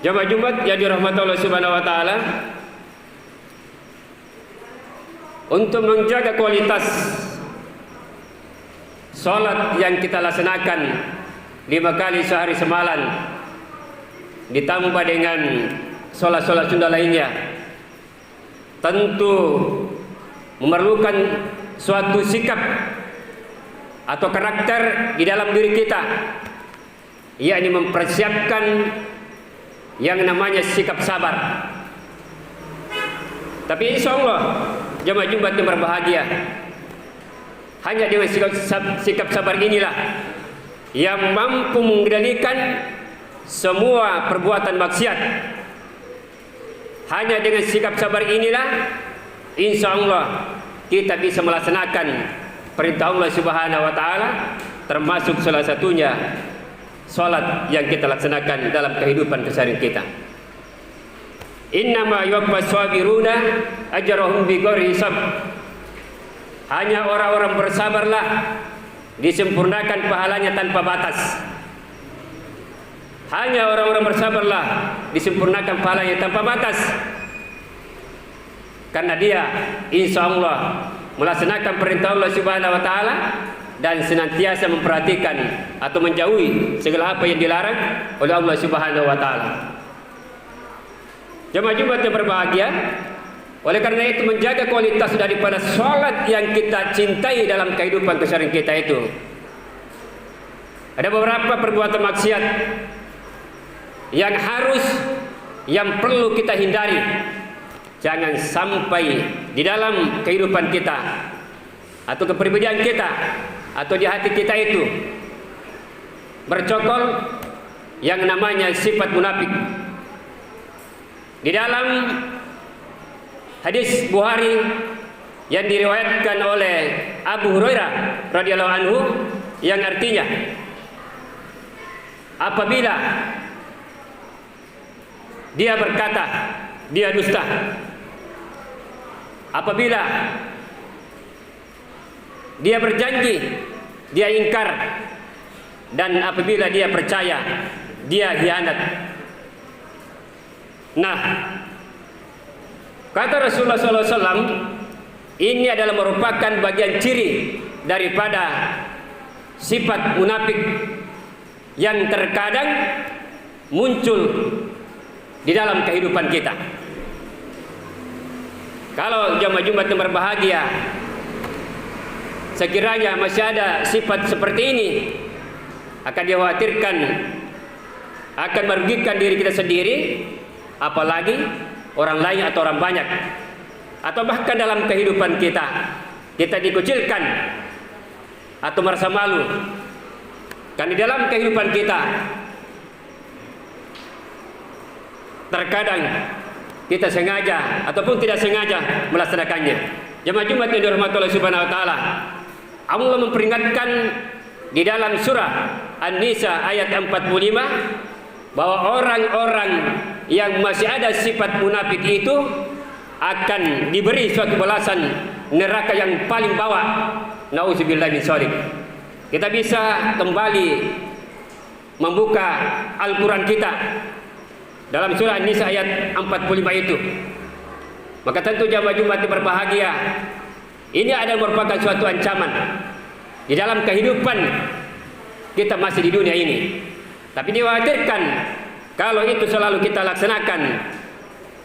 Jamaah Jumat yang dirahmati Allah Subhanahu wa taala, untuk menjaga kualitas salat yang kita laksanakan 5 kali sehari semalam, ditambah dengan salat-salat Sunda lainnya, tentu memerlukan suatu sikap atau karakter di dalam diri kita, yakni mempersiapkan yang namanya sikap sabar. Tapi insya Allah jemaah Jumat yang berbahagia, hanya dengan sikap sabar inilah yang mampu mengendalikan semua perbuatan maksiat. Hanya dengan sikap sabar inilah insya Allah kita bisa melaksanakan perintah Allah Subhanahu wa taala, termasuk salah satunya salat yang kita laksanakan dalam kehidupan keseharian kita. Innama yuwaffas sabiruna ajrahum bighairi hisab. Hanya orang-orang bersabarlah disempurnakan pahalanya tanpa batas. Hanya orang-orang bersabarlah disempurnakan pahalanya tanpa batas. Karena dia insya Allah melaksanakan perintah Allah Subhanahu wa taala dan senantiasa memperhatikan atau menjauhi segala apa yang dilarang oleh Allah Subhanahu wa taala. Jemaah Jumat yang berbahagia, oleh karena itu menjaga kualitas daripada salat yang kita cintai dalam kehidupan keseharian kita itu. Ada beberapa perbuatan maksiat yang perlu kita hindari. Jangan sampai di dalam kehidupan kita atau kepribadian kita atau di hati kita itu bercokol yang namanya sifat munafik. Di dalam hadis Bukhari yang diriwayatkan oleh Abu Hurairah radhiyallahu anhu, yang artinya apabila dia berkata dia dusta, apabila dia berjanji dia ingkar, dan apabila dia percaya dia hianat. Nah, kata Rasulullah SAW, ini adalah merupakan bagian ciri daripada sifat munafik yang terkadang muncul di dalam kehidupan kita. Kalau jemaah Jumat yang berbahagia sekiranya masih ada sifat seperti ini, akan dikhawatirkan akan merugikan diri kita sendiri, apalagi orang lain atau orang banyak, atau bahkan dalam kehidupan kita dikucilkan atau merasa malu. Kan di dalam kehidupan kita terkadang kita sengaja ataupun tidak sengaja melaksanakannya. Jemaah Jumat yang dirahmati Allah Subhanahu wa taala, Allah memperingatkan di dalam surah An-Nisa ayat 45 bahwa orang-orang yang masih ada sifat munafik itu akan diberi suatu balasan neraka yang paling bawah. Nauzubillahi min dzalik. Kita bisa kembali membuka Al-Quran kita dalam surah An-Nisa ayat 45 itu. Maka tentu jamaah Jumat yang berbahagia, ini adalah merupakan suatu ancaman di dalam kehidupan kita masih di dunia ini. Tapi dikhawatirkan kalau itu selalu kita laksanakan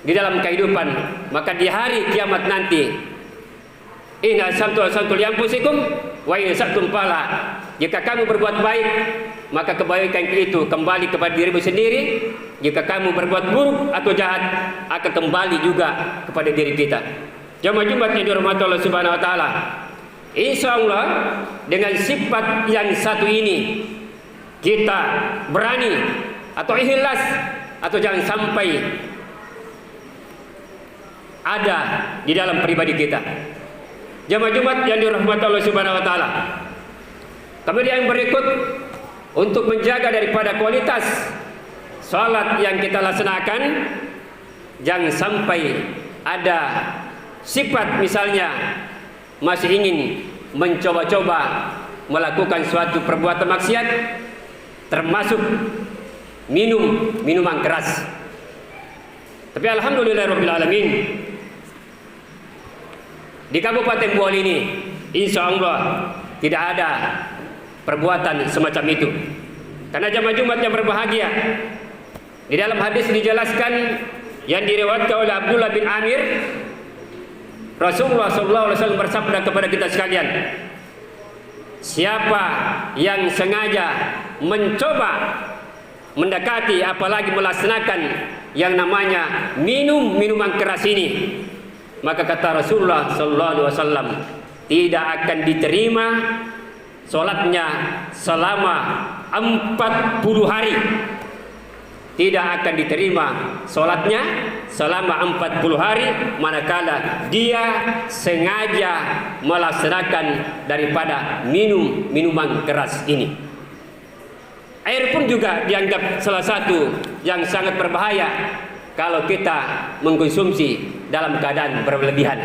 di dalam kehidupan, maka di hari kiamat nanti, inna asamtu lianfusikum wa in saktum fala. Jika kamu berbuat baik, maka kebaikan itu kembali kepada dirimu sendiri. Jika kamu berbuat buruk atau jahat, akan kembali juga kepada diri kita. Jamaah Jumat yang dirahmati Allah Subhanahu wa taala, insya Allah dengan sifat yang satu ini kita berani atau ikhlas, atau jangan sampai ada di dalam pribadi kita. Jamaah Jumat yang dirahmati Allah Subhanahu wa taala, kemudian yang berikut, untuk menjaga daripada kualitas salat yang kita laksanakan, jangan sampai ada sifat misalnya masih ingin mencoba-coba melakukan suatu perbuatan maksiat, termasuk minuman keras. Tapi alhamdulillahirabbil alamin, di Kabupaten Bohol ini insya Allah tidak ada perbuatan semacam itu. Karena jamaah Jumat yang berbahagia, di dalam hadis dijelaskan yang diriwayatkan oleh Abdullah bin Amir, Rasulullah SAW bersabda kepada kita sekalian, siapa yang sengaja mencoba mendekati apalagi melaksanakan yang namanya minuman keras ini, maka kata Rasulullah SAW, tidak akan diterima solatnya selama 40 hari. Tidak akan diterima solatnya selama 40 hari manakala dia sengaja melaksanakan daripada minuman keras ini. Air pun juga dianggap salah satu yang sangat berbahaya kalau kita mengkonsumsi dalam keadaan berlebihan.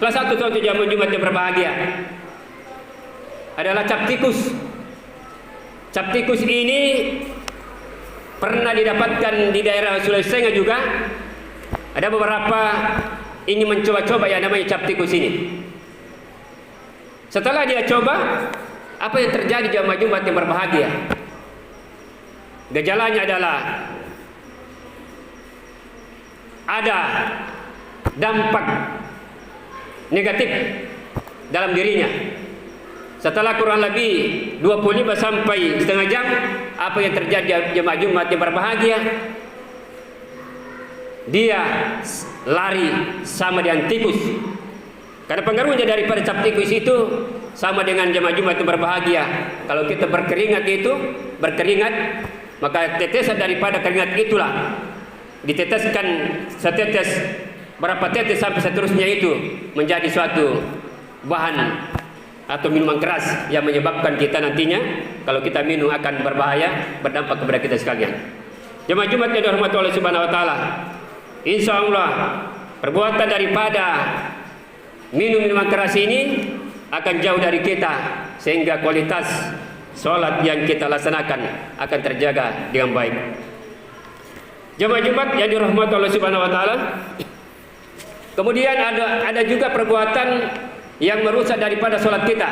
Salah satu contoh jamaah Jumat yang berbahagia adalah cap tikus. Cap tikus ini pernah didapatkan di daerah Sulawesi Tengah juga. Ada beberapa ini mencoba-coba yang namanya cap tikus ini. Setelah dia coba, apa yang terjadi jamaah Jumat yang berbahagia? Gejalanya adalah ada dampak negatif dalam dirinya. Setelah kurang lebih 25 sampai setengah jam, apa yang terjadi jemaah Jumat yang berbahagia? Dia lari sama dengan tikus. Karena pengaruhnya daripada cap tikus itu sama dengan jemaah Jumat yang berbahagia. Kalau kita berkeringat, maka tetesan daripada keringat itulah diteteskan setetes, berapa tetes sampai seterusnya itu menjadi suatu bahan atau minuman keras yang menyebabkan kita nantinya kalau kita minum akan berbahaya, berdampak kepada kita sekalian. Jemaah Jumat yang dirahmati Allah Subhanahu wa taala, insya Allah perbuatan daripada minuman keras ini akan jauh dari kita sehingga kualitas sholat yang kita laksanakan akan terjaga dengan baik. Jemaah Jumat yang dirahmati Allah Subhanahu wa taala, kemudian ada juga perbuatan yang merusak daripada sholat kita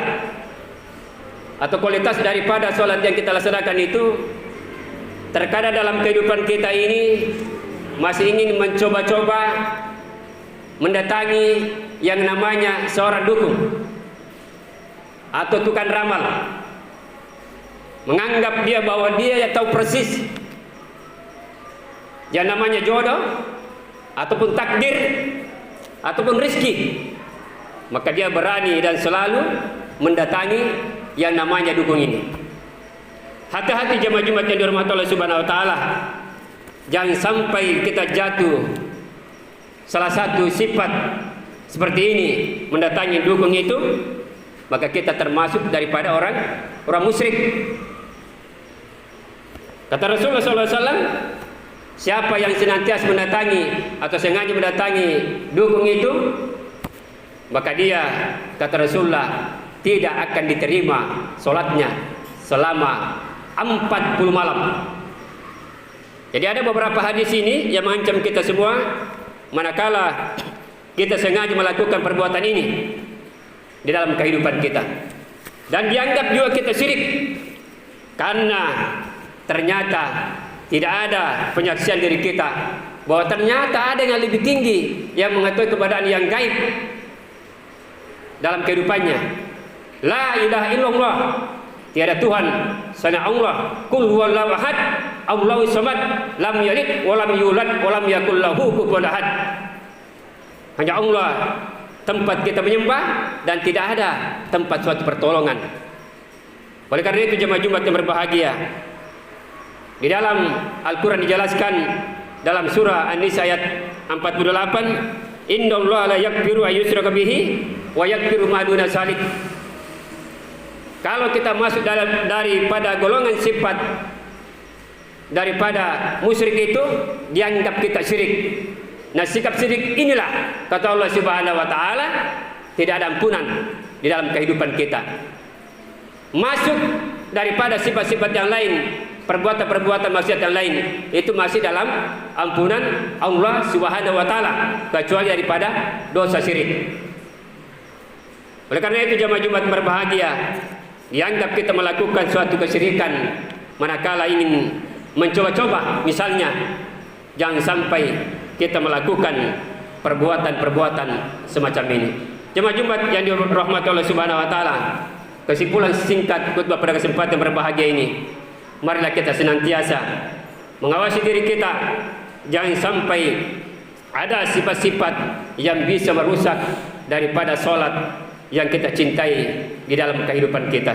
atau kualitas daripada sholat yang kita laksanakan itu. Terkadang dalam kehidupan kita ini masih ingin mencoba-coba mendatangi yang namanya seorang dukun atau tukang ramal, menganggap dia bahwa dia yang tahu persis yang namanya jodoh ataupun takdir ataupun rezeki. Maka dia berani dan selalu mendatangi yang namanya dukun ini. Hati-hati jemaah Jumat yang dirahmati Allah Subhanahu wa taala, jangan sampai kita jatuh salah satu sifat seperti ini, mendatangi dukun itu, maka kita termasuk daripada orang musyrik. Kata Rasulullah SAW, siapa yang senantiasa mendatangi atau sengaja mendatangi dukun itu, maka dia, kata Rasulullah, tidak akan diterima sholatnya selama 40 malam. Jadi ada beberapa hadis ini yang mengancam kita semua manakala kita sengaja melakukan perbuatan ini di dalam kehidupan kita, dan dianggap juga kita syirik karena ternyata tidak ada penyaksian diri kita bahwa ternyata ada yang lebih tinggi yang mengetahui keberadaan yang gaib dalam kehidupannya. La ilaha illallah, tiada Tuhan selain Allah. Qul huwallahu ahad, Allahus samad, lam yalid wa lam yulad wa lam yakul lahu kufuwan ahad. Hanya Allah tempat kita menyembah dan tidak ada tempat suatu pertolongan. Oleh karena itu jemaah Jumat yang berbahagia, di dalam Al-Quran dijelaskan dalam surah An-Nisa ayat 48, innallaha la yaghfiru an yushraka bihi wa yaghfiru ma duna dzalik. Kalau kita masuk daripada golongan sifat daripada musyrik itu, dianggap kita syirik. Nah, sikap syirik inilah kata Allah Subhanahu wa taala tidak ada ampunan di dalam kehidupan kita. Masuk daripada sifat-sifat yang lain perbuatan-perbuatan maksiat yang lain, itu masih dalam ampunan Allah Subhanahu wa taala, kecuali daripada dosa syirik. Oleh karena itu jamaah Jumat berbahagia, dianggap kita melakukan suatu kesyirikan manakala ingin mencoba-coba, misalnya jangan sampai kita melakukan perbuatan-perbuatan semacam ini. Jemaah Jumat yang dirahmati Allah Subhanahu wa taala, kesimpulan singkat khutbah pada kesempatan berbahagia ini, marilah kita senantiasa mengawasi diri kita, jangan sampai ada sifat-sifat yang bisa merusak daripada sholat yang kita cintai di dalam kehidupan kita.